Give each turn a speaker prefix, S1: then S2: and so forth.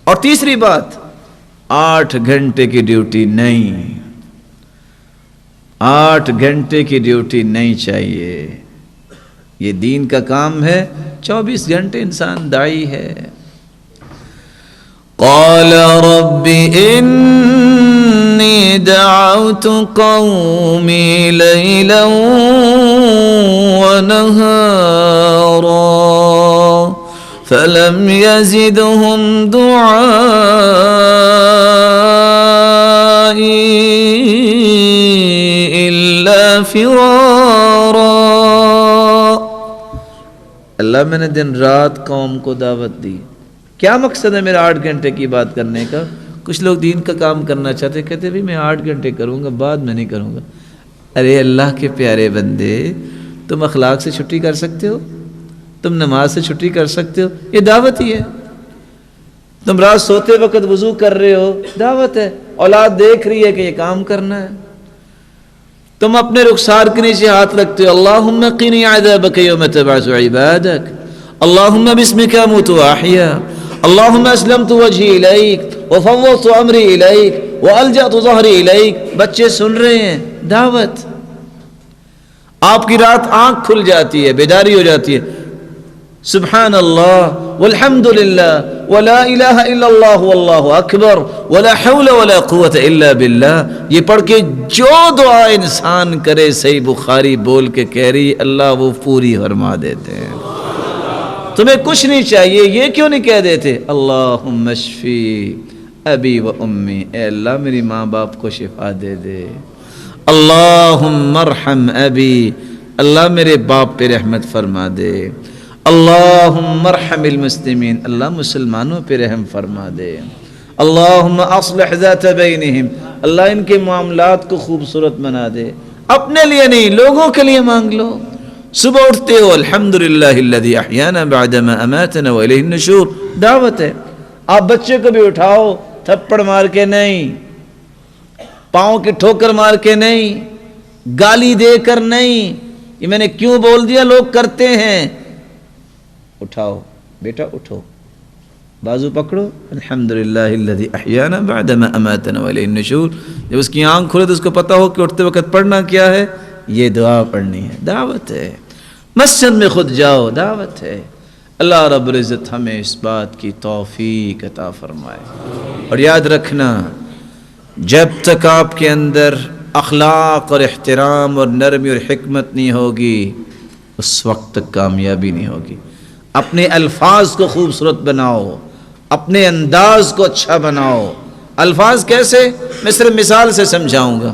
S1: اور تیسری بات، 8 گھنٹے کی ڈیوٹی نہیں، 8 گھنٹے کی ڈیوٹی نہیں چاہیے. یہ دین کا کام ہے، 24 گھنٹے انسان داعی ہے. قال رب انی دعوت قومی لیلا ونہارا فلم یزدہم دعائی الا فرارا. اللہ میں نے دن رات قوم کو دعوت دی. کیا مقصد ہے میرا 8 گھنٹے کی بات کرنے کا؟ کچھ لوگ دین کا کام کرنا چاہتے، کہتے بھی میں 8 گھنٹے کروں گا، بعد میں نہیں کروں گا. ارے اللہ کے پیارے بندے، تم اخلاق سے چھٹی کر سکتے ہو؟ تم نماز سے چھٹی کر سکتے ہو؟ یہ دعوت ہی ہے. تم رات سوتے وقت وضو کر رہے ہو، دعوت ہے. اولاد دیکھ رہی ہے کہ یہ کام کرنا ہے. تم اپنے رخسار کے نیچے ہاتھ رکھتے ہو، اللہم قنی عذابک یوم تبعث عبادک، اللہم باسمک اموت واحیا، اللہم اسلمت وجہی الیک وفوضت امری الیک والجأت ظہری الیک. بچے سن رہے ہیں، دعوت. آپ کی رات آنکھ کھل جاتی ہے، بیداری ہو جاتی ہے، سبحان اللہ والحمد للہ ولا الہ الا اللہ واللہ اکبر ولا حول ولا قوت الا باللہ. یہ پڑھ کے جو دعا انسان کرے، صحیح بخاری بول کے کہہ رہی اللہ وہ پوری فرما دیتے ہیں. تمہیں کچھ نہیں چاہیے، یہ کیوں نہیں کہہ دیتے اللہم اشفی ابی و امی، اے اللہ میری ماں باپ کو شفا دے دے. اللہم ارحم ابی، اللہ میرے باپ پہ رحمت فرما دے. اللہم ارحم المسلمین، اللہ مسلمانوں پہ رحم فرما دے. اللہم اصلح ذات بینہم، اللہ ان کے معاملات کو خوبصورت بنا دے. اپنے لیے نہیں، لوگوں کے لیے مانگ لو. صبح اٹھتے ہو الحمدللہ الذی احیانا بعدما اماتنا والیہ النشور، دعوت ہے. آپ بچے کو بھی اٹھاؤ، تھپڑ مار کے نہیں، پاؤں کی ٹھوکر مار کے نہیں، گالی دے کر نہیں. یہ میں نے کیوں بول دیا، لوگ کرتے ہیں. اٹھاؤ بیٹا، اٹھو، بازو پکڑو، الحمدللہ الذی احیانا بعدما اماتنا والیہ النشور. جب اس کی آنکھ کھلے تو اس کو پتا ہو کہ اٹھتے وقت پڑھنا کیا ہے، یہ دعا پڑھنی ہے. دعوت ہے. مسجد میں خود جاؤ، دعوت ہے. اللہ رب العزت ہمیں اس بات کی توفیق عطا فرمائے. اور یاد رکھنا، جب تک آپ کے اندر اخلاق اور احترام اور نرمی اور حکمت نہیں ہوگی، اس وقت تک کامیابی نہیں ہوگی. اپنے الفاظ کو خوبصورت بناؤ، اپنے انداز کو اچھا بناؤ. الفاظ کیسے؟ میں صرف مثال سے سمجھاؤں گا.